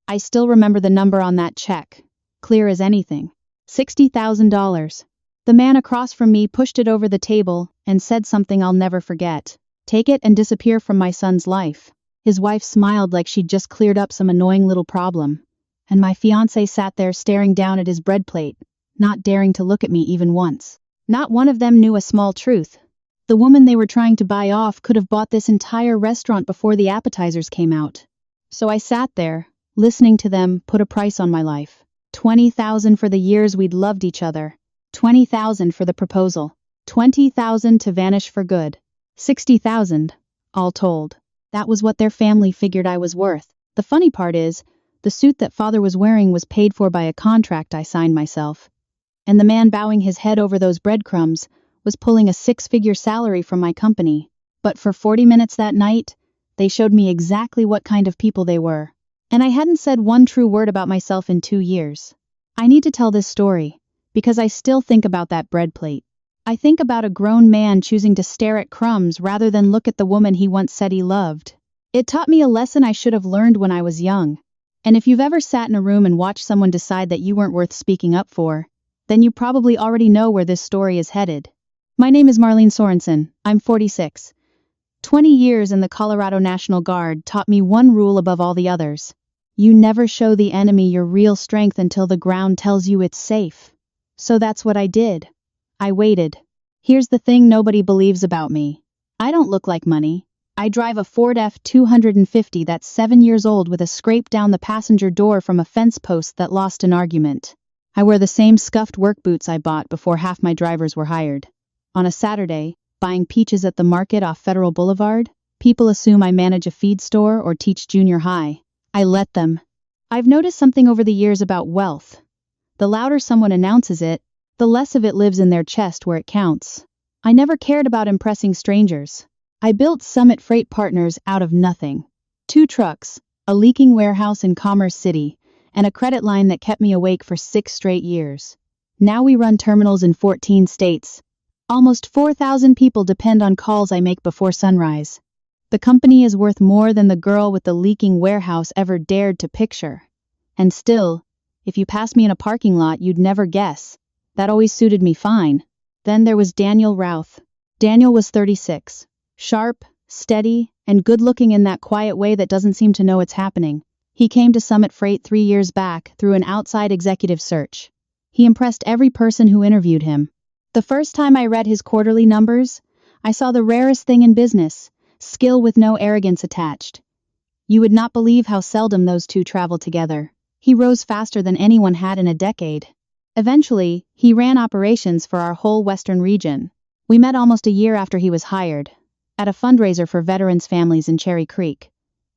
I still remember the number on that check. Clear as anything. $60,000. The man across from me pushed it over the table and said something I'll never forget. Take it and disappear from my son's life. His wife smiled like she'd just cleared up some annoying little problem. And my fiancé sat there staring down at his bread plate, not daring to look at me even once. Not one of them knew a small truth. The woman they were trying to buy off could have bought this entire restaurant before the appetizers came out. So I sat there, listening to them put a price on my life. $20,000 for the years we'd loved each other. $20,000 for the proposal. $20,000 to vanish for good. $60,000, all told. That was what their family figured I was worth. The funny part is, the suit that father was wearing was paid for by a contract I signed myself. And the man bowing his head over those breadcrumbs was pulling a six-figure salary from my company. But for 40 minutes that night, they showed me exactly what kind of people they were. And I hadn't said one true word about myself in 2 years. I need to tell this story, because I still think about that bread plate. I think about a grown man choosing to stare at crumbs rather than look at the woman he once said he loved. It taught me a lesson I should have learned when I was young. And if you've ever sat in a room and watched someone decide that you weren't worth speaking up for, then you probably already know where this story is headed. My name is Marlene Sorensen. I'm 46. 20 years in the Colorado National Guard taught me one rule above all the others. You never show the enemy your real strength until the ground tells you it's safe. So that's what I did. I waited. Here's the thing nobody believes about me. I don't look like money. I drive a Ford F-250 that's 7 years old with a scrape down the passenger door from a fence post that lost an argument. I wear the same scuffed work boots I bought before half my drivers were hired. On a Saturday, buying peaches at the market off Federal Boulevard, people assume I manage a feed store or teach junior high. I let them. I've noticed something over the years about wealth. The louder someone announces it, the less of it lives in their chest where it counts. I never cared about impressing strangers. I built Summit Freight Partners out of nothing. 2 trucks, a leaking warehouse in Commerce City, and a credit line that kept me awake for 6 straight years. Now we run terminals in 14 states. Almost 4,000 people depend on calls I make before sunrise. The company is worth more than the girl with the leaking warehouse ever dared to picture. And still, if you passed me in a parking lot, you'd never guess. That always suited me fine. Then there was Daniel Routh. Daniel was 36. Sharp, steady, and good-looking in that quiet way that doesn't seem to know it's happening. He came to Summit Freight 3 years back through an outside executive search. He impressed every person who interviewed him. The first time I read his quarterly numbers, I saw the rarest thing in business, skill with no arrogance attached. You would not believe how seldom those two traveled together. He rose faster than anyone had in a decade. Eventually, he ran operations for our whole Western region. We met almost a year after he was hired, at a fundraiser for veterans' families in Cherry Creek.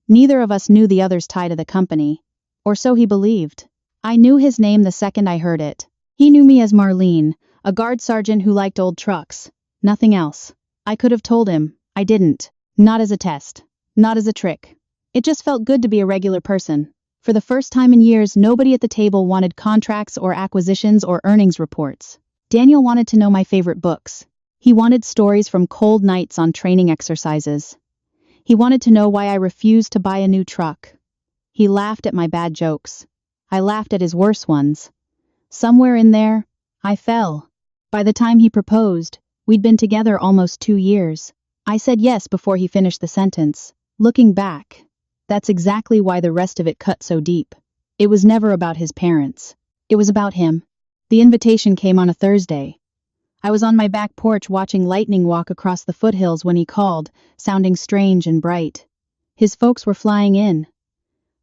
Neither of us knew the other's tie to the company, or so he believed. I knew his name the second I heard it. He knew me as Marlene, a guard sergeant who liked old trucks. Nothing else. I could have told him. I didn't. Not as a test. Not as a trick. It just felt good to be a regular person. For the first time in years, nobody at the table wanted contracts or acquisitions or earnings reports. Daniel wanted to know my favorite books. He wanted stories from cold nights on training exercises. He wanted to know why I refused to buy a new truck. He laughed at my bad jokes. I laughed at his worse ones. Somewhere in there, I fell. By the time he proposed, we'd been together almost 2 years. I said yes before he finished the sentence. Looking back, that's exactly why the rest of it cut so deep. It was never about his parents. It was about him. The invitation came on a Thursday. I was on my back porch watching lightning walk across the foothills when he called, sounding strange and bright. His folks were flying in.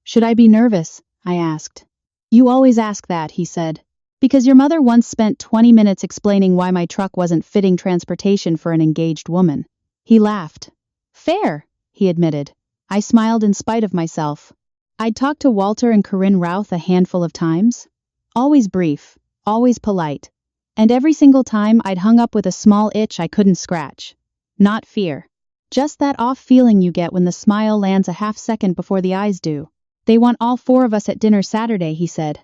Should I be nervous? I asked. You always ask that, he said. Because your mother once spent 20 minutes explaining why my truck wasn't fitting transportation for an engaged woman. He laughed. Fair, he admitted. I smiled in spite of myself. I'd talked to Walter and Corinne Routh a handful of times. Always brief, always polite. And every single time I'd hung up with a small itch I couldn't scratch. Not fear. Just that off feeling you get when the smile lands a half second before the eyes do. They want all 4 of us at dinner Saturday, he said.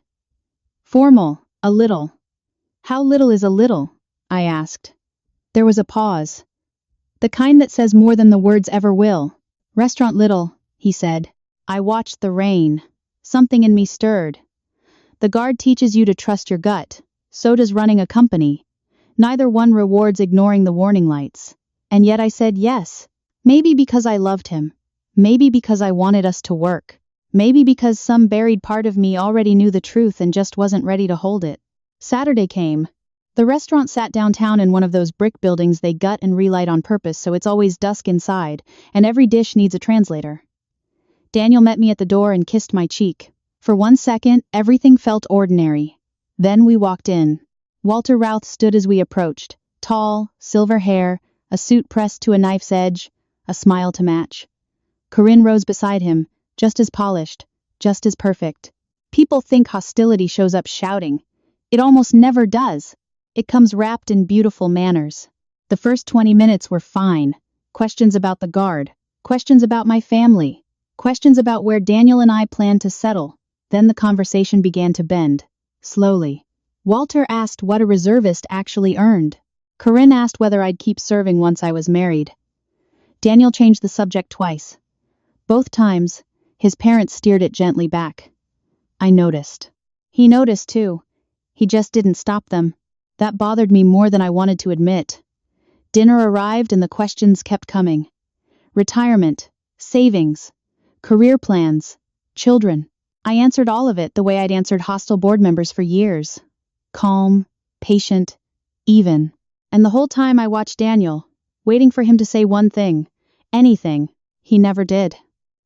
Formal. A little. How little is a little? I asked. There was a pause. The kind that says more than the words ever will. Restaurant little, he said. I watched the rain. Something in me stirred. The guard teaches you to trust your gut. So does running a company. Neither one rewards ignoring the warning lights. And yet I said yes. Maybe because I loved him. Maybe because I wanted us to work. Maybe because some buried part of me already knew the truth and just wasn't ready to hold it. Saturday came. The restaurant sat downtown in one of those brick buildings they gut and relight on purpose so it's always dusk inside, and every dish needs a translator. Daniel met me at the door and kissed my cheek. For 1 second, everything felt ordinary. Then we walked in. Walter Routh stood as we approached. Tall, silver hair, a suit pressed to a knife's edge, a smile to match. Corinne rose beside him, just as polished, just as perfect. People think hostility shows up shouting. It almost never does. It comes wrapped in beautiful manners. The first 20 minutes were fine. Questions about the guard. Questions about my family. Questions about where Daniel and I planned to settle. Then the conversation began to bend. Slowly. Walter asked what a reservist actually earned. Corinne asked whether I'd keep serving once I was married. Daniel changed the subject twice. Both times, his parents steered it gently back. I noticed. He noticed too. He just didn't stop them. That bothered me more than I wanted to admit. Dinner arrived and the questions kept coming. Retirement, savings, career plans, children. I answered all of it the way I'd answered hostile board members for years. Calm, patient, even. And the whole time I watched Daniel, waiting for him to say one thing, anything. He never did.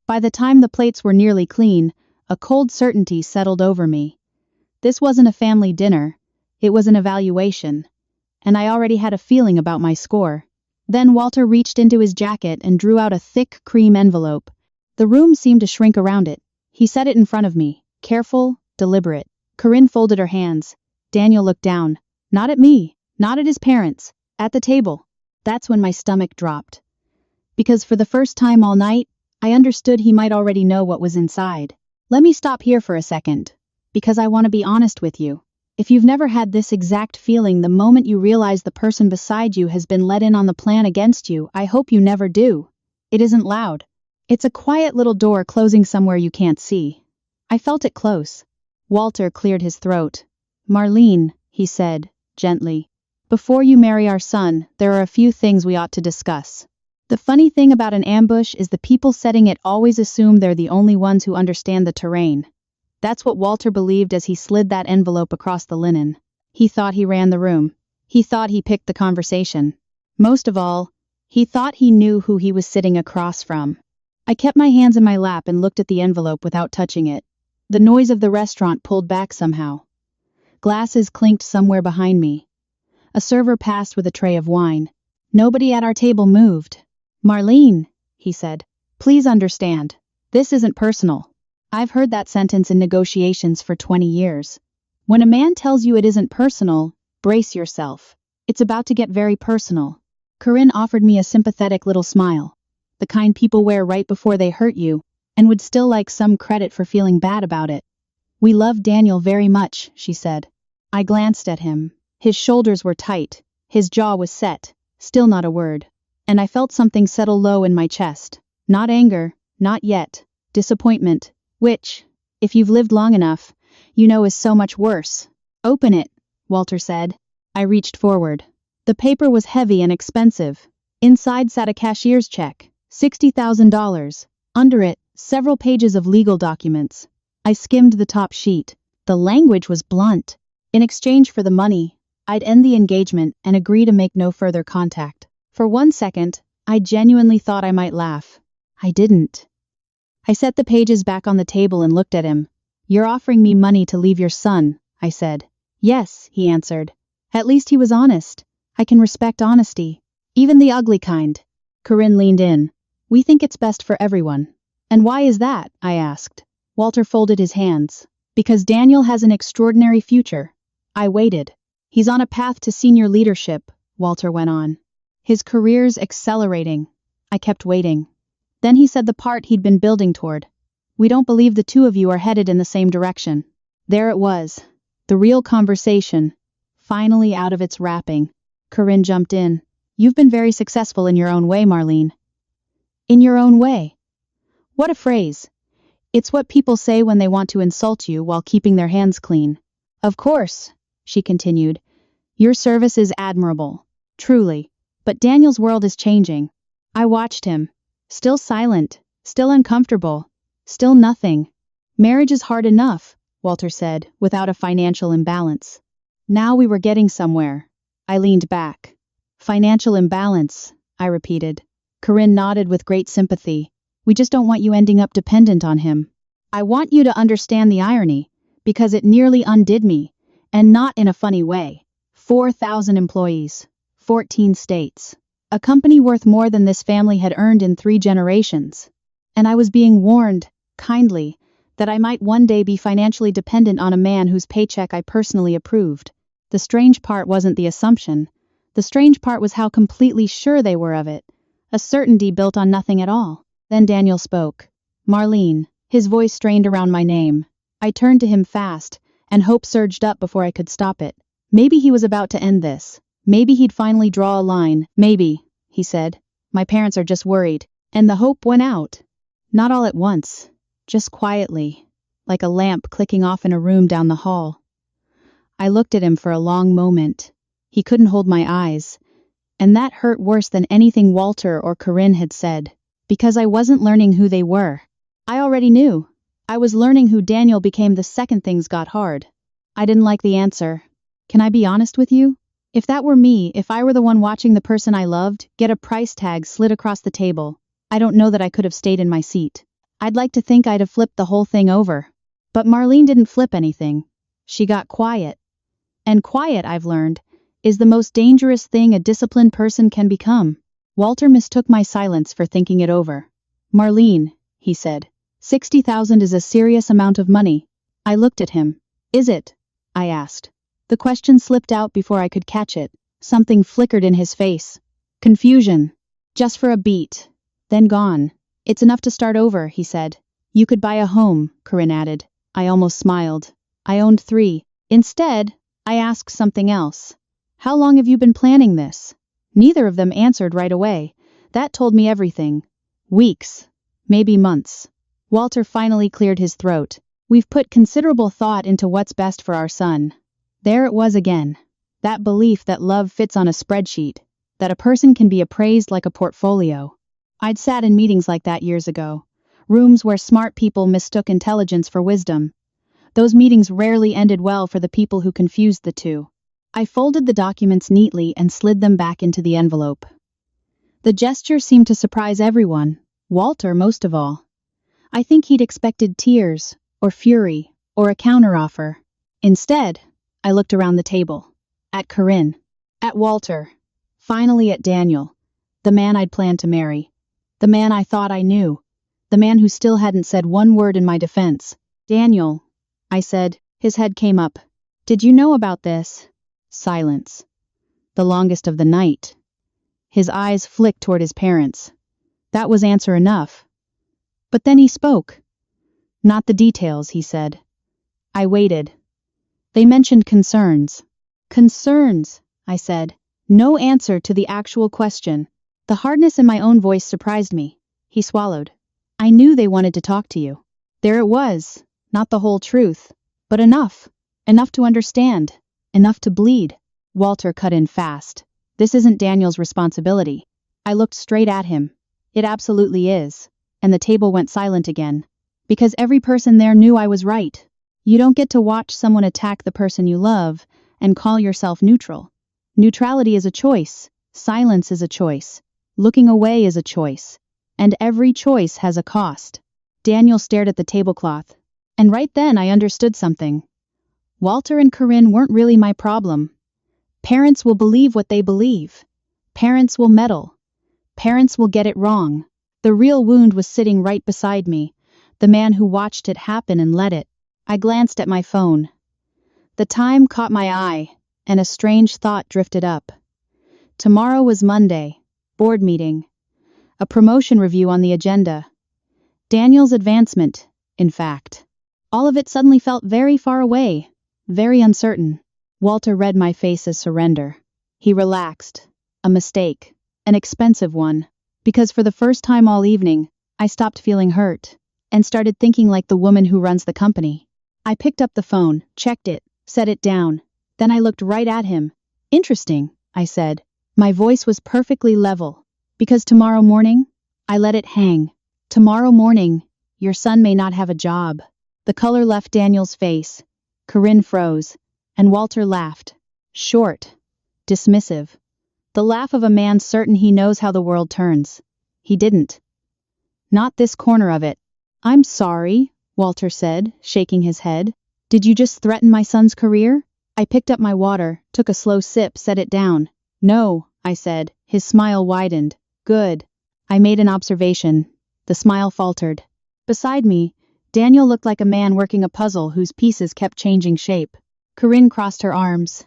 By the time the plates were nearly clean, a cold certainty settled over me. This wasn't a family dinner. It was an evaluation. And I already had a feeling about my score. Then Walter reached into his jacket and drew out a thick cream envelope. The room seemed to shrink around it. He set it in front of me, careful, deliberate. Corinne folded her hands. Daniel looked down. Not at me, not at his parents, at the table. That's when my stomach dropped. Because for the first time all night, I understood he might already know what was inside. Let me stop here for a second. Because I want to be honest with you. If you've never had this exact feeling the moment you realize the person beside you has been let in on the plan against you, I hope you never do. It isn't loud. It's a quiet little door closing somewhere you can't see. I felt it close. Walter cleared his throat. Marlene, he said, gently. Before you marry our son, there are a few things we ought to discuss. The funny thing about an ambush is the people setting it always assume they're the only ones who understand the terrain. That's what Walter believed as he slid that envelope across the linen. He thought he ran the room. He thought he picked the conversation. Most of all, he thought he knew who he was sitting across from. I kept my hands in my lap and looked at the envelope without touching it. The noise of the restaurant pulled back somehow. Glasses clinked somewhere behind me. A server passed with a tray of wine. Nobody at our table moved. Marlene, he said, please understand. This isn't personal. I've heard that sentence in negotiations for 20 years. When a man tells you it isn't personal, brace yourself. It's about to get very personal. Corinne offered me a sympathetic little smile. The kind people wear right before they hurt you, and would still like some credit for feeling bad about it. We love Daniel very much, she said. I glanced at him. His shoulders were tight. His jaw was set. Still not a word. And I felt something settle low in my chest. Not anger, not yet. Disappointment. Which, if you've lived long enough, you know is so much worse. Open it, Walter said. I reached forward. The paper was heavy and expensive. Inside sat a cashier's check, $60,000. Under it, several pages of legal documents. I skimmed the top sheet. The language was blunt. In exchange for the money, I'd end the engagement and agree to make no further contact. For 1 second, I genuinely thought I might laugh. I didn't. I set the pages back on the table and looked at him. You're offering me money to leave your son, I said. Yes, he answered. At least he was honest. I can respect honesty. Even the ugly kind. Corinne leaned in. We think it's best for everyone. And why is that? I asked. Walter folded his hands. Because Daniel has an extraordinary future. I waited. He's on a path to senior leadership, Walter went on. His career's accelerating. I kept waiting. Then he said the part he'd been building toward. We don't believe the two of you are headed in the same direction. There it was. The real conversation. Finally out of its wrapping. Corinne jumped in. You've been very successful in your own way, Marlene. In your own way. What a phrase. It's what people say when they want to insult you while keeping their hands clean. Of course, she continued, your service is admirable. Truly. But Daniel's world is changing. I watched him. Still silent, still uncomfortable, still nothing. Marriage is hard enough, Walter said, without a financial imbalance. Now we were getting somewhere. I leaned back. Financial imbalance, I repeated. Corinne nodded with great sympathy. We just don't want you ending up dependent on him. I want you to understand the irony, because it nearly undid me, and not in a funny way. 4,000 employees, 14 states. A company worth more than this family had earned in 3 generations. And I was being warned, kindly, that I might one day be financially dependent on a man whose paycheck I personally approved. The strange part wasn't the assumption. The strange part was how completely sure they were of it. A certainty built on nothing at all. Then Daniel spoke. Marlene. His voice strained around my name. I turned to him fast, and hope surged up before I could stop it. Maybe he was about to end this. Maybe he'd finally draw a line. Maybe, he said. My parents are just worried. And the hope went out. Not all at once. Just quietly. Like a lamp clicking off in a room down the hall. I looked at him for a long moment. He couldn't hold my eyes. And that hurt worse than anything Walter or Corinne had said. Because I wasn't learning who they were. I already knew. I was learning who Daniel became the second things got hard. I didn't like the answer. Can I be honest with you? If that were me, if I were the one watching the person I loved get a price tag slid across the table, I don't know that I could have stayed in my seat. I'd like to think I'd have flipped the whole thing over. But Marlene didn't flip anything. She got quiet. And quiet, I've learned, is the most dangerous thing a disciplined person can become. Walter mistook my silence for thinking it over. Marlene, he said, 60,000 is a serious amount of money. I looked at him. Is it? I asked. The question slipped out before I could catch it. Something flickered in his face. Confusion. Just for a beat. Then gone. It's enough to start over, he said. You could buy a home, Corinne added. I almost smiled. I owned 3. Instead, I asked something else. How long have you been planning this? Neither of them answered right away. That told me everything. Weeks. Maybe months. Walter finally cleared his throat. We've put considerable thought into what's best for our son. There it was again. That belief that love fits on a spreadsheet. That a person can be appraised like a portfolio. I'd sat in meetings like that years ago. Rooms where smart people mistook intelligence for wisdom. Those meetings rarely ended well for the people who confused the two. I folded the documents neatly and slid them back into the envelope. The gesture seemed to surprise everyone, Walter most of all. I think he'd expected tears, or fury, or a counteroffer. Instead, I looked around the table. At Corinne. At Walter. Finally at Daniel. The man I'd planned to marry. The man I thought I knew. The man who still hadn't said one word in my defense. Daniel, I said. His head came up. Did you know about this? Silence. The longest of the night. His eyes flicked toward his parents. That was answer enough. But then he spoke. Not the details, he said. I waited. They mentioned concerns. Concerns, I said. No answer to the actual question. The hardness in my own voice surprised me. He swallowed. I knew they wanted to talk to you. There it was. Not the whole truth. But enough. Enough to understand. Enough to bleed. Walter cut in fast. This isn't Daniel's responsibility. I looked straight at him. It absolutely is. And the table went silent again. Because every person there knew I was right. You don't get to watch someone attack the person you love and call yourself neutral. Neutrality is a choice. Silence is a choice. Looking away is a choice. And every choice has a cost. Daniel stared at the tablecloth. And right then I understood something. Walter and Corinne weren't really my problem. Parents will believe what they believe. Parents will meddle. Parents will get it wrong. The real wound was sitting right beside me, the man who watched it happen and let it. I glanced at my phone. The time caught my eye, and a strange thought drifted up. Tomorrow was Monday, board meeting. A promotion review on the agenda. Daniel's advancement, in fact. All of it suddenly felt very far away, very uncertain. Walter read my face as surrender. He relaxed. A mistake. An expensive one. Because for the first time all evening, I stopped feeling hurt. and started thinking like the woman who runs the company. I picked up the phone, checked it, set it down. Then I looked right at him. Interesting, I said. My voice was perfectly level. Because tomorrow morning, I let it hang. Tomorrow morning, your son may not have a job. The color left Daniel's face. Corinne froze, and Walter laughed. Short, dismissive. The laugh of a man certain he knows how the world turns. He didn't. Not this corner of it. I'm sorry, Walter said, shaking his head. Did you just threaten my son's career? I picked up my water, took a slow sip, set it down. No, I said. His smile widened. Good. I made an observation. The smile faltered. Beside me, Daniel looked like a man working a puzzle whose pieces kept changing shape. Corinne crossed her arms.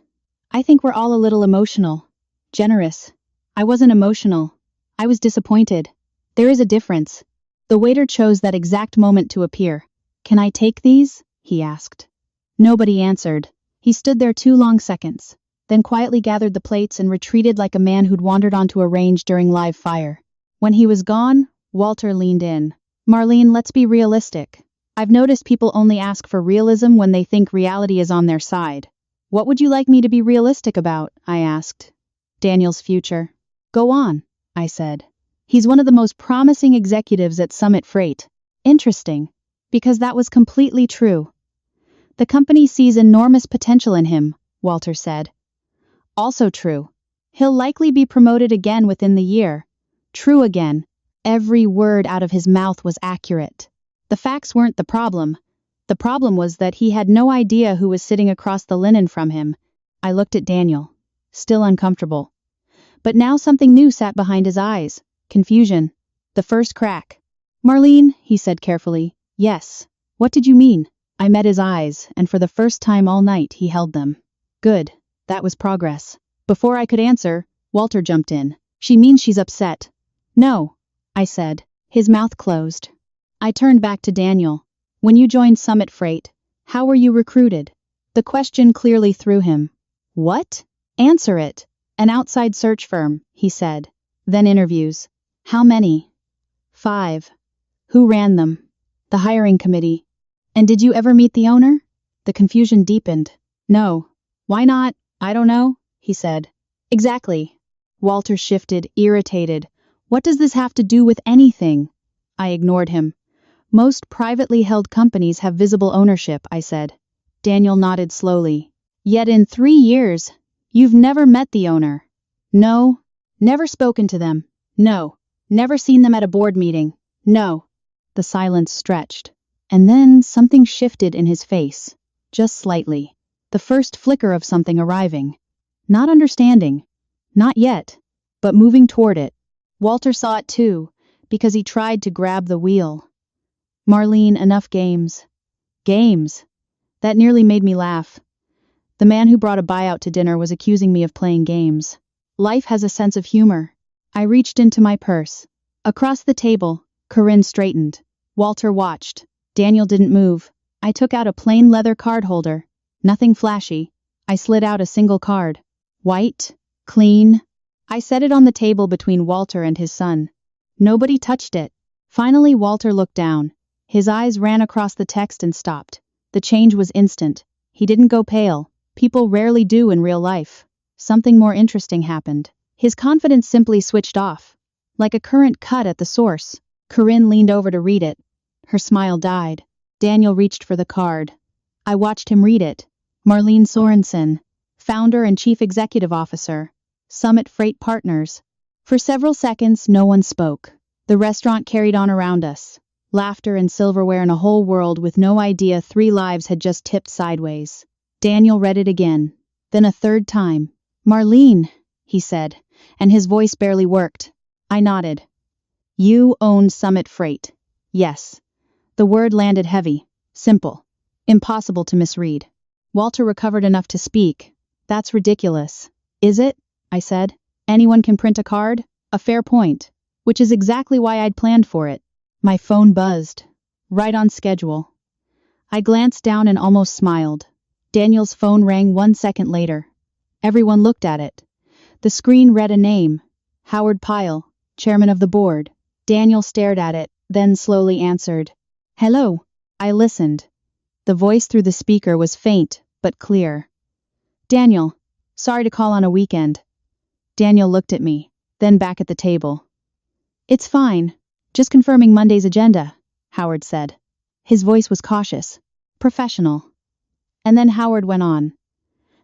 I think we're all a little emotional. Generous. I wasn't emotional. I was disappointed. There is a difference. The waiter chose that exact moment to appear. Can I take these? He asked. Nobody answered. He stood there 2 long seconds, then quietly gathered the plates and retreated like a man who'd wandered onto a range during live fire. When he was gone, Walter leaned in. Marlene, let's be realistic. I've noticed people only ask for realism when they think reality is on their side. What would you like me to be realistic about? I asked. Daniel's future. Go on, I said. He's one of the most promising executives at Summit Freight. Interesting, because that was completely true. The company sees enormous potential in him, Walter said. Also true. He'll likely be promoted again within the year. True again. Every word out of his mouth was accurate. The facts weren't the problem. The problem was that he had no idea who was sitting across the linen from him. I looked at Daniel, still uncomfortable. But now something new sat behind his eyes. Confusion. The first crack. Marlene, he said carefully. Yes. What did you mean? I met his eyes, and for the first time all night he held them. Good. That was progress. Before I could answer, Walter jumped in. She means she's upset. No, I said. His mouth closed. I turned back to Daniel. When you joined Summit Freight, how were you recruited? The question clearly threw him. What? Answer it. An outside search firm, he said. Then interviews. How many? 5. Who ran them? The hiring committee. And did you ever meet the owner? The confusion deepened. No. Why not? I don't know, he said. Exactly. Walter shifted, irritated. What does this have to do with anything? I ignored him. Most privately held companies have visible ownership, I said. Daniel nodded slowly. Yet in 3 years, you've never met the owner. No. Never spoken to them. No. Never seen them at a board meeting. No. The silence stretched. And then something shifted in his face. Just slightly. The first flicker of something arriving. Not understanding. Not yet. But moving toward it. Walter saw it too, because he tried to grab the wheel. Marlene, enough games. Games. That nearly made me laugh. The man who brought a buyout to dinner was accusing me of playing games. Life has a sense of humor. I reached into my purse. Across the table, Corinne straightened. Walter watched. Daniel didn't move. I took out a plain leather card holder. Nothing flashy. I slid out a single card. White. Clean. I set it on the table between Walter and his son. Nobody touched it. Finally, Walter looked down. His eyes ran across the text and stopped. The change was instant. He didn't go pale. People rarely do in real life. Something more interesting happened. His confidence simply switched off. Like a current cut at the source. Corinne leaned over to read it. Her smile died. Daniel reached for the card. I watched him read it. Marlene Sorensen, founder and chief executive officer, Summit Freight Partners. For several seconds, no one spoke. The restaurant carried on around us. Laughter and silverware in a whole world with no idea 3 lives had just tipped sideways. Daniel read it again. Then a third time. Marlene, he said, and his voice barely worked. I nodded. You own Summit Freight. Yes. The word landed heavy. Simple. Impossible to misread. Walter recovered enough to speak. That's ridiculous. Is it? I said. Anyone can print a card? A fair point. Which is exactly why I'd planned for it. My phone buzzed. Right on schedule. I glanced down and almost smiled. Daniel's phone rang 1 second later. Everyone looked at it. The screen read a name. Howard Pyle, chairman of the board. Daniel stared at it, then slowly answered. Hello. I listened. The voice through the speaker was faint, but clear. Daniel, sorry to call on a weekend. Daniel looked at me, then back at the table. It's fine. Just confirming Monday's agenda, Howard said. His voice was cautious, professional. And then Howard went on.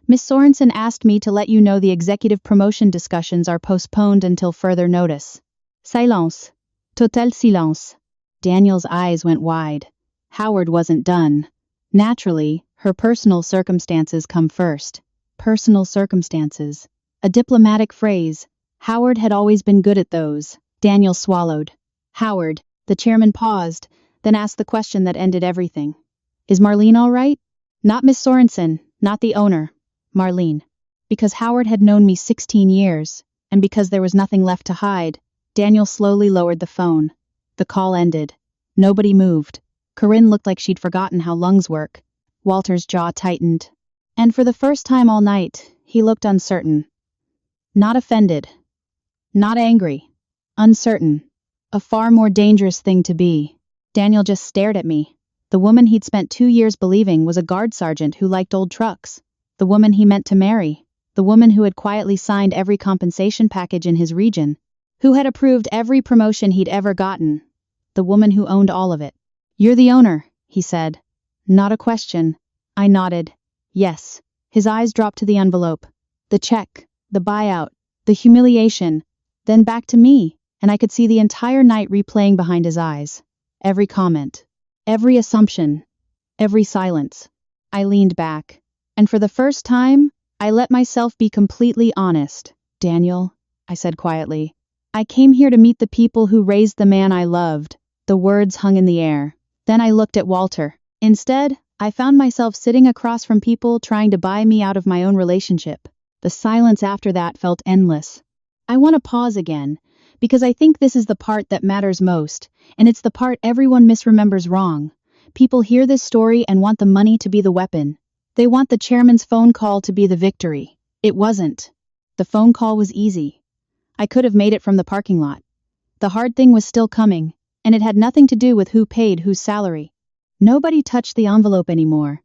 Miss Sorensen asked me to let you know the executive promotion discussions are postponed until further notice. Silence. Total silence. Daniel's eyes went wide. Howard wasn't done. Naturally, her personal circumstances come first. Personal circumstances. A diplomatic phrase. Howard had always been good at those. Daniel swallowed. Howard, the chairman paused, then asked the question that ended everything. Is Marlene all right? Not Miss Sorensen, not the owner. Marlene. Because Howard had known me 16 years, and because there was nothing left to hide, Daniel slowly lowered the phone. The call ended. Nobody moved. Corinne looked like she'd forgotten how lungs work. Walter's jaw tightened. And for the first time all night, he looked uncertain. Not offended. Not angry. Uncertain. A far more dangerous thing to be. Daniel just stared at me. The woman he'd spent 2 years believing was a guard sergeant who liked old trucks. The woman he meant to marry. The woman who had quietly signed every compensation package in his region. Who had approved every promotion he'd ever gotten. The woman who owned all of it. You're the owner, he said. Not a question. I nodded. Yes. His eyes dropped to the envelope. The check. The buyout. The humiliation. Then back to me, and I could see the entire night replaying behind his eyes. Every comment. Every assumption. Every silence. I leaned back. And for the first time, I let myself be completely honest. Daniel, I said quietly, I came here to meet the people who raised the man I loved. The words hung in the air. Then I looked at Walter. Instead, I found myself sitting across from people trying to buy me out of my own relationship. The silence after that felt endless. I want to pause again, because I think this is the part that matters most, and it's the part everyone misremembers wrong. People hear this story and want the money to be the weapon. They want the chairman's phone call to be the victory. It wasn't. The phone call was easy. I could have made it from the parking lot. The hard thing was still coming, and it had nothing to do with who paid whose salary. Nobody touched the envelope anymore.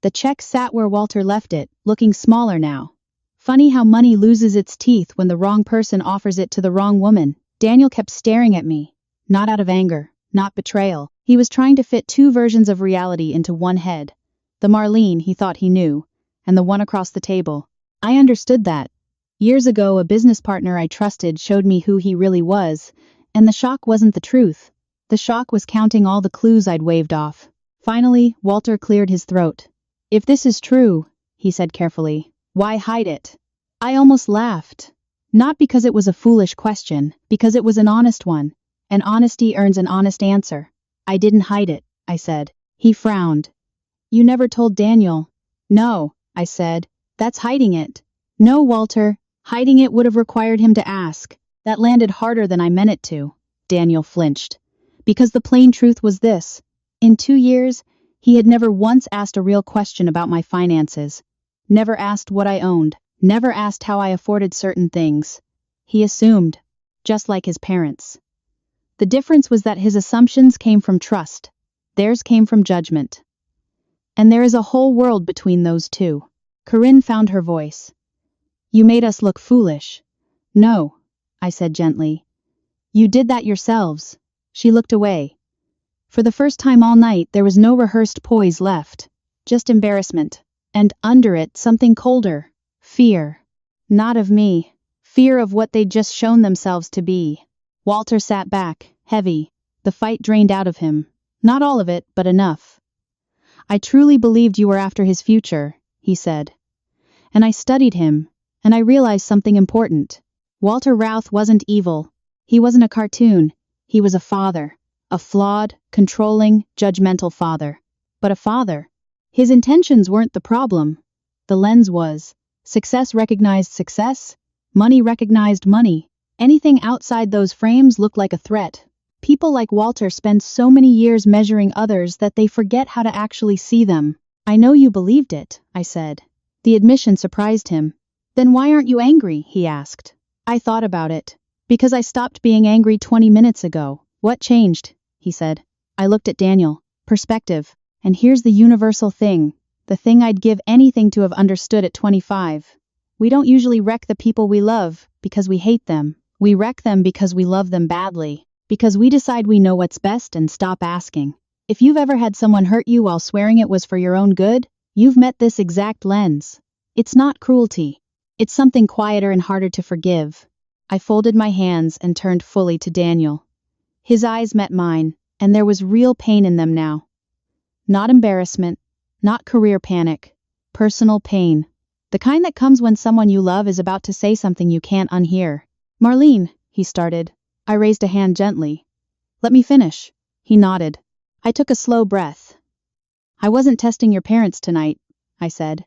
The check sat where Walter left it, looking smaller now. Funny how money loses its teeth when the wrong person offers it to the wrong woman. Daniel kept staring at me. Not out of anger, not betrayal. He was trying to fit 2 versions of reality into one head. The Marlene he thought he knew, and the one across the table. I understood that. Years ago, a business partner I trusted showed me who he really was, and the shock wasn't the truth. The shock was counting all the clues I'd waved off. Finally, Walter cleared his throat. If this is true, he said carefully, why hide it? I almost laughed. Not because it was a foolish question, because it was an honest one. And honesty earns an honest answer. I didn't hide it, I said. He frowned. You never told Daniel. No, I said. That's hiding it. No, Walter. Hiding it would have required him to ask. That landed harder than I meant it to. Daniel flinched. Because the plain truth was this. In 2 years, he had never once asked a real question about my finances. Never asked what I owned. Never asked how I afforded certain things. He assumed. Just like his parents. The difference was that his assumptions came from trust. Theirs came from judgment. And there is a whole world between those two. Corinne found her voice. You made us look foolish. No, I said gently. You did that yourselves. She looked away. For the first time all night, there was no rehearsed poise left. Just embarrassment. And under it, something colder. Fear. Not of me. Fear of what they'd just shown themselves to be. Walter sat back, heavy. The fight drained out of him. Not all of it, but enough. I truly believed you were after his future, he said. And I studied him, and I realized something important. Walter Routh wasn't evil. He wasn't a cartoon. He was a father. A flawed, controlling, judgmental father. But a father. His intentions weren't the problem. The lens was. Success recognized success. Money recognized money. Anything outside those frames looked like a threat. People like Walter spend so many years measuring others that they forget how to actually see them. I know you believed it, I said. The admission surprised him. Then why aren't you angry, he asked. I thought about it. Because I stopped being angry 20 minutes ago. What changed? He said. I looked at Daniel. Perspective. And here's the universal thing. The thing I'd give anything to have understood at 25. We don't usually wreck the people we love because we hate them. We wreck them because we love them badly. Because we decide we know what's best and stop asking. If you've ever had someone hurt you while swearing it was for your own good, you've met this exact lens. It's not cruelty. It's something quieter and harder to forgive. I folded my hands and turned fully to Daniel. His eyes met mine, and there was real pain in them now. Not embarrassment, not career panic, personal pain. The kind that comes when someone you love is about to say something you can't unhear. Marlene, he started. I raised a hand gently. Let me finish. He nodded. I took a slow breath. I wasn't testing your parents tonight, I said.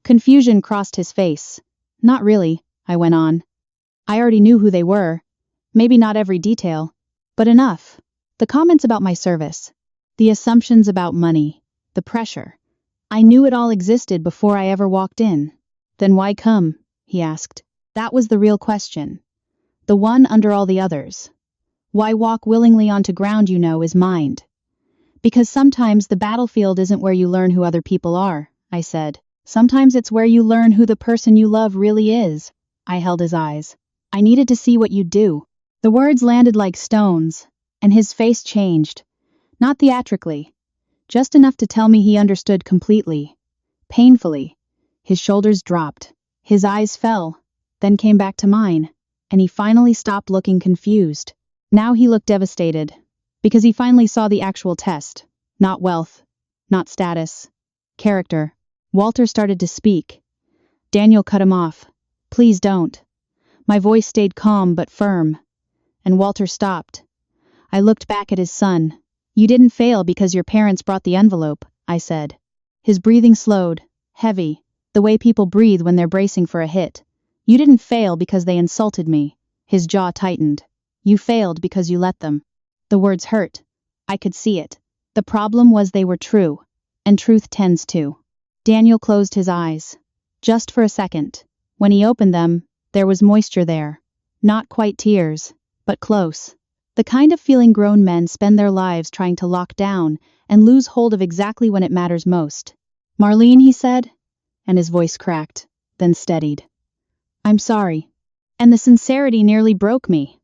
Confusion crossed his face. Not really, I went on. I already knew who they were. Maybe not every detail, but enough. The comments about my service. The assumptions about money. The pressure. I knew it all existed before I ever walked in. Then why come? He asked. That was the real question. The one under all the others. Why walk willingly onto ground you know is mined? Because sometimes the battlefield isn't where you learn who other people are, I said. Sometimes it's where you learn who the person you love really is. I held his eyes. I needed to see what you'd do. The words landed like stones, and his face changed. Not theatrically. Just enough to tell me he understood completely. Painfully. His shoulders dropped. His eyes fell, then came back to mine, and he finally stopped looking confused. Now he looked devastated, because he finally saw the actual test. Not wealth, not status, character. Walter started to speak. Daniel cut him off. Please don't. My voice stayed calm but firm. And Walter stopped. I looked back at his son. You didn't fail because your parents brought the envelope, I said. His breathing slowed, heavy, the way people breathe when they're bracing for a hit. You didn't fail because they insulted me. His jaw tightened. You failed because you let them. The words hurt. I could see it. The problem was they were true. And truth tends to. Daniel closed his eyes. Just for a second. When he opened them, there was moisture there. Not quite tears, but close. The kind of feeling grown men spend their lives trying to lock down and lose hold of exactly when it matters most. Marlene, he said, and his voice cracked, then steadied. I'm sorry. And the sincerity nearly broke me.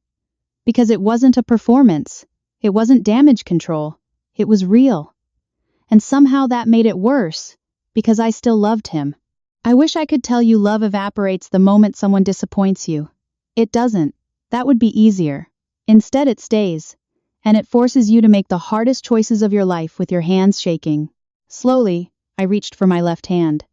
Because it wasn't a performance. It wasn't damage control. It was real. And somehow that made it worse, because I still loved him. I wish I could tell you love evaporates the moment someone disappoints you. It doesn't. That would be easier. Instead it stays. And it forces you to make the hardest choices of your life with your hands shaking. Slowly, I reached for my left hand.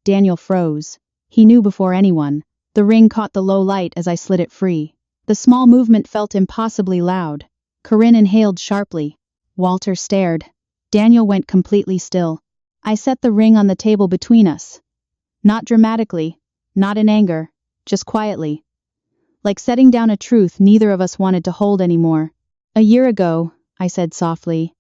Daniel froze. He knew before anyone. The ring caught the low light as I slid it free. The small movement felt impossibly loud. Corinne inhaled sharply. Walter stared. Daniel went completely still. I set the ring on the table between us. Not dramatically, not in anger, just quietly. Like setting down a truth neither of us wanted to hold anymore. A year ago, I said softly,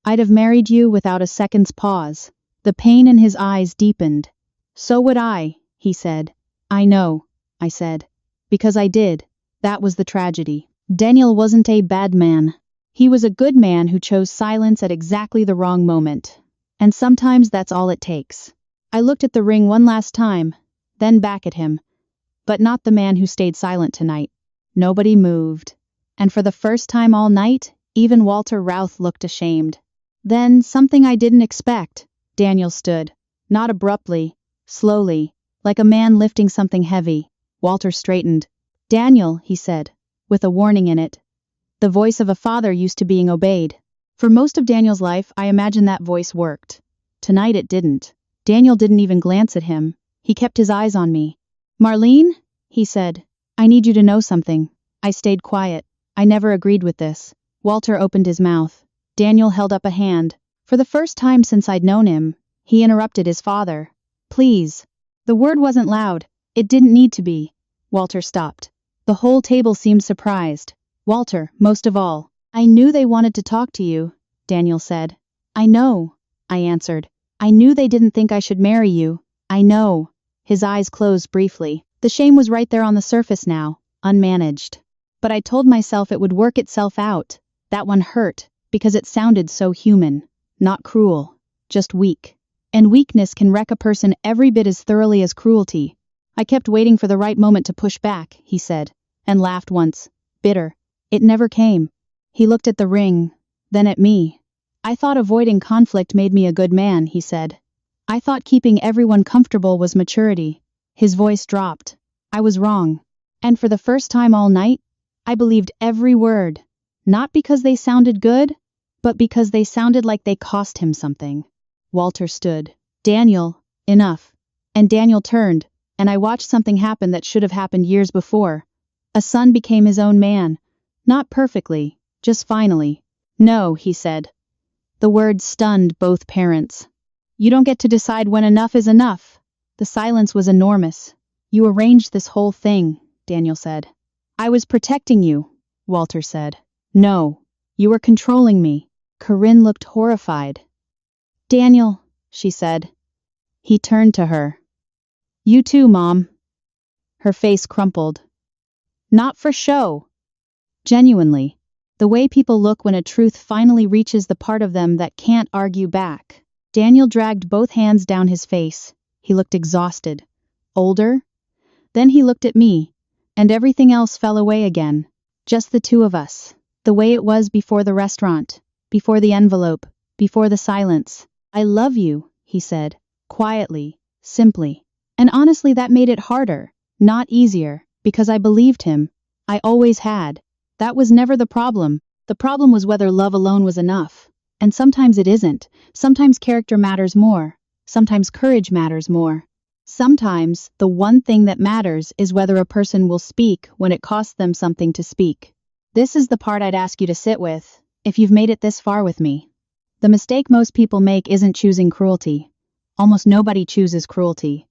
I'd have married you without a second's pause. The pain in his eyes deepened. So would I, he said. I know, I said. Because I did. That was the tragedy. Daniel wasn't a bad man. He was a good man who chose silence at exactly the wrong moment. And sometimes that's all it takes. I looked at the ring one last time, then back at him. But not the man who stayed silent tonight. Nobody moved. And for the first time all night, even Walter Routh looked ashamed. Then, something I didn't expect. Daniel stood. Not abruptly, slowly, like a man lifting something heavy. Walter straightened. Daniel, he said, with a warning in it. The voice of a father used to being obeyed. For most of Daniel's life, I imagine that voice worked. Tonight it didn't. Daniel didn't even glance at him. He kept his eyes on me. Marlene, he said, I need you to know something. I stayed quiet. I never agreed with this. Walter opened his mouth. Daniel held up a hand. For the first time since I'd known him, he interrupted his father. Please. The word wasn't loud. It didn't need to be. Walter stopped. The whole table seemed surprised. Walter, most of all. I knew they wanted to talk to you, Daniel said. I know, I answered. I knew they didn't think I should marry you. I know. His eyes closed briefly. The shame was right there on the surface now, unmanaged. But I told myself it would work itself out. That one hurt, because it sounded so human. not cruel, just weak. And weakness can wreck a person every bit as thoroughly as cruelty. I kept waiting for the right moment to push back, he said, and laughed once, bitter. It never came. He looked at the ring, then at me. I thought avoiding conflict made me a good man, he said. I thought keeping everyone comfortable was maturity. His voice dropped. I was wrong. And for the first time all night, I believed every word. Not because they sounded good, but because they sounded like they cost him something. Walter stood. Daniel, enough. And Daniel turned, and I watched something happen that should have happened years before. A son became his own man. Not perfectly, just finally. No, he said. The word stunned both parents. You don't get to decide when enough is enough. The silence was enormous. You arranged this whole thing, Daniel said. I was protecting you, Walter said. No, you were controlling me. Corinne looked horrified. Daniel, she said. He turned to her. You too, Mom. Her face crumpled. Not for show. Genuinely. The way people look when a truth finally reaches the part of them that can't argue back. Daniel dragged both hands down his face. He looked exhausted. Older? Then he looked at me, and everything else fell away again. Just the two of us. The way it was before the restaurant, before the envelope, before the silence. I love you, he said, quietly, simply. And honestly, that made it harder, not easier, because I believed him. I always had. That was never the problem. The problem was whether love alone was enough. And sometimes it isn't. Sometimes character matters more. Sometimes courage matters more. Sometimes the one thing that matters is whether a person will speak when it costs them something to speak. This is the part I'd ask you to sit with, if you've made it this far with me. The mistake most people make isn't choosing cruelty. Almost nobody chooses cruelty.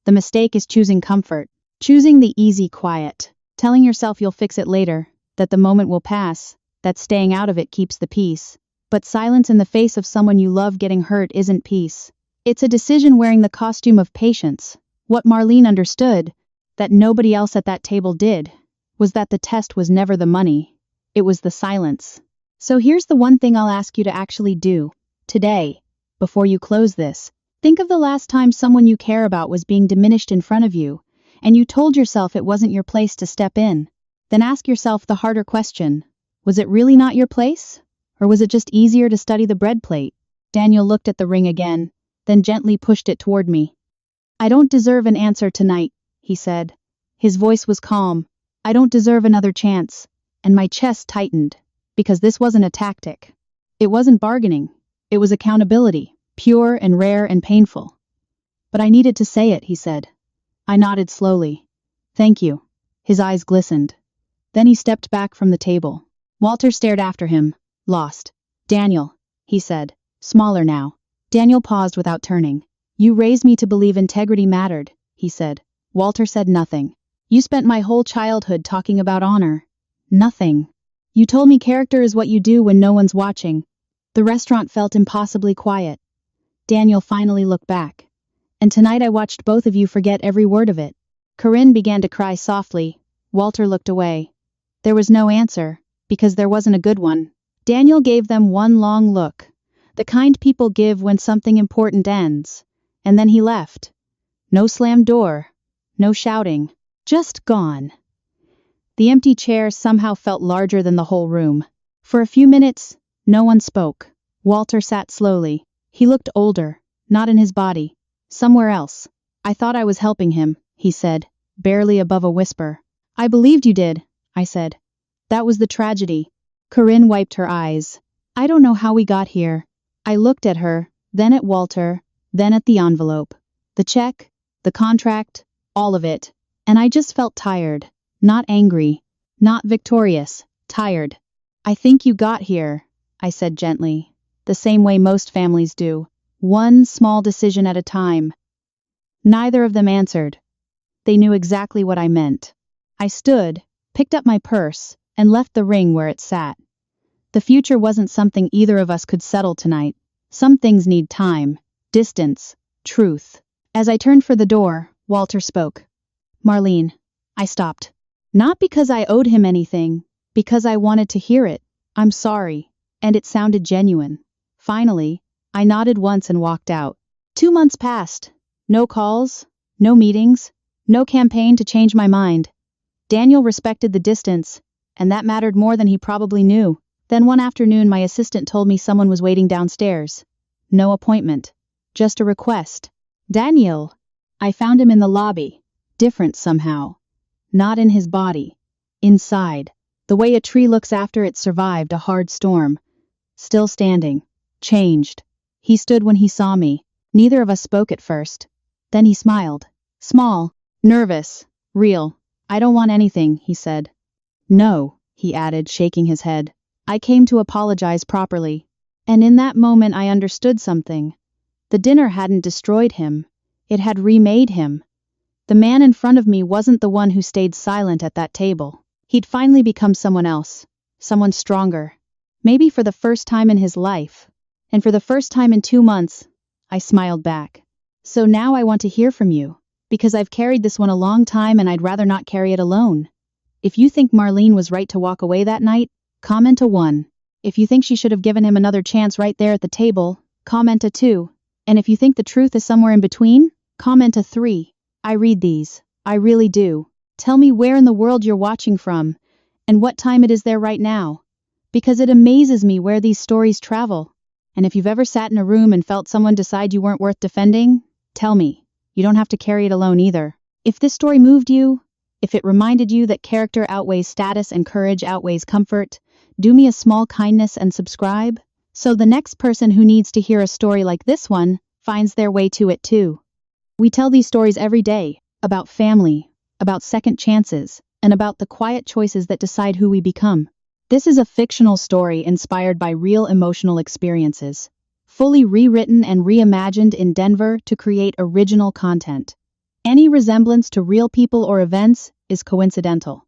The mistake is choosing comfort, choosing the easy quiet, telling yourself you'll fix it later, that the moment will pass, that staying out of it keeps the peace. But silence in the face of someone you love getting hurt isn't peace. It's a decision wearing the costume of patience. What Marlene understood, that nobody else at that table did, was that the test was never the money. It was the silence. So here's the one thing I'll ask you to actually do. Today, before you close this, think of the last time someone you care about was being diminished in front of you, and you told yourself it wasn't your place to step in. Then ask yourself the harder question. Was it really not your place? Or was it just easier to study the bread plate? Daniel looked at the ring again, then gently pushed it toward me. I don't deserve an answer tonight, he said. His voice was calm. I don't deserve another chance. And my chest tightened. Because this wasn't a tactic. It wasn't bargaining. It was accountability, pure and rare and painful. But I needed to say it, he said. I nodded slowly. Thank you. His eyes glistened. Then he stepped back from the table. Walter stared after him, lost. Daniel, he said, smaller now. Daniel paused without turning. You raised me to believe integrity mattered, he said. Walter said nothing. You spent my whole childhood talking about honor. Nothing. You told me character is what you do when no one's watching. The restaurant felt impossibly quiet. Daniel finally looked back. And tonight I watched both of you forget every word of it. Corinne began to cry softly. Walter looked away. There was no answer, because there wasn't a good one. Daniel gave them one long look. The kind people give when something important ends. And then he left. No slammed door. No shouting. Just gone. The empty chair somehow felt larger than the whole room. For a few minutes, no one spoke. Walter sat slowly. He looked older, not in his body. Somewhere else. I thought I was helping him, he said, barely above a whisper. I believed you did, I said. That was the tragedy. Corinne wiped her eyes. I don't know how we got here. I looked at her, then at Walter, then at the envelope. The check, the contract, all of it. And I just felt tired. Not angry. Not victorious. Tired. I think you got here, I said gently. The same way most families do. One small decision at a time. Neither of them answered. They knew exactly what I meant. I stood, picked up my purse, and left the ring where it sat. The future wasn't something either of us could settle tonight. Some things need time, distance, truth. As I turned for the door, Walter spoke. Marlene. I stopped. Not because I owed him anything, because I wanted to hear it. I'm sorry. And it sounded genuine. Finally, I nodded once and walked out. 2 months passed. No calls, no meetings, no campaign to change my mind. Daniel respected the distance, and that mattered more than he probably knew. Then one afternoon my assistant told me someone was waiting downstairs. No appointment. Just a request. Daniel. I found him in the lobby. Different somehow. Not in his body. Inside. The way a tree looks after it survived a hard storm. Still standing. Changed. He stood when he saw me. Neither of us spoke at first. Then he smiled. Small. Nervous. Real. I don't want anything, he said. No, he added, shaking his head. I came to apologize properly. And in that moment I understood something. The dinner hadn't destroyed him. It had remade him. The man in front of me wasn't the one who stayed silent at that table. He'd finally become someone else. Someone stronger. Maybe for the first time in his life. And for the first time in 2 months, I smiled back. So now I want to hear from you. Because I've carried this one a long time and I'd rather not carry it alone. If you think Marlene was right to walk away that night, comment a 1. If you think she should have given him another chance right there at the table, comment a 2. And if you think the truth is somewhere in between, comment a 3. I read these. I really do. Tell me where in the world you're watching from, and what time it is there right now. Because it amazes me where these stories travel. And if you've ever sat in a room and felt someone decide you weren't worth defending, tell me. You don't have to carry it alone either. If this story moved you, if it reminded you that character outweighs status and courage outweighs comfort, do me a small kindness and subscribe, so the next person who needs to hear a story like this one finds their way to it too. We tell these stories every day, about family, about second chances, and about the quiet choices that decide who we become. This is a fictional story inspired by real emotional experiences, fully rewritten and reimagined in Denver to create original content. Any resemblance to real people or events is coincidental.